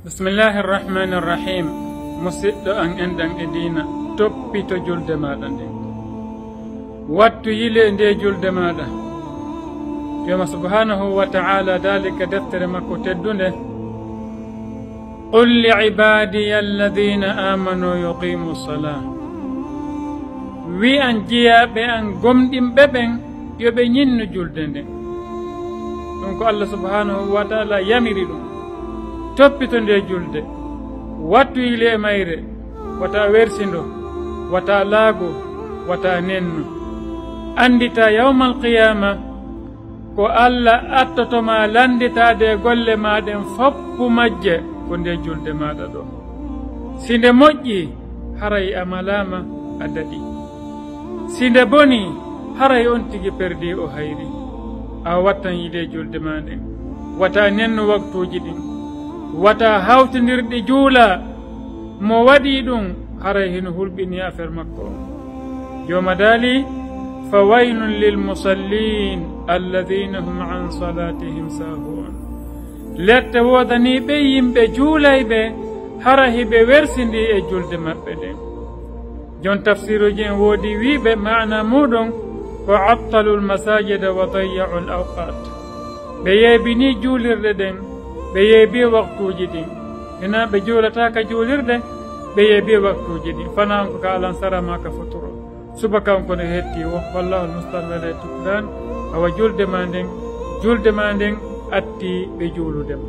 بسم الله الرحمن الرحيم. مسد أن أندن إدينا توبي تجول دمادا واتو يلي اندي جول دمادا يوم سبحانه وتعالى ذلك دفتر مكو تدونه قل لعبادي الذين آمنوا يقيموا الصلاة وي أن جيا بأن قمدين ببن يبنين جول دندن دونك الله سبحانه وتعالى يميري toppito nde julde wattu yile mayre wata wersindo wata laago wata nenno andita yawmal qiyama ko Allah attotoma landitade golle maɗen foppu majje ko nde julde maɗa ɗo sinde moƴƴi haray amalama a daɗi sinde boni haray on tigi perdi o hayri a wattan yide julde maɗen wata nenno waktuji ɗin wata hawtindirɗi juula mo waɗi ɗum haray hino hulɓini affaire makko joma daali fa waylun lilmusallin alladina hum an salatihim sahun lette wodaniɓe yimɓe juulayɓe hara hiɓe wersindi e julde maɓɓe ɗen jon tafsiruji en woodi wiɓe mana muɗum ko attalu lmasajida wa dayyau l awqat ɓe yeebini juulirɗe ɗen ɓe yeebi waktuji ɗin ina ɓe juulata ka juulirde ɓe yeebi waktuji ɗin fana on ko ka alan sarama ka fotoro suba kanko ne hetti wo wallahu almustaan wala tukran awa julde ma nden atti ɓe juuludema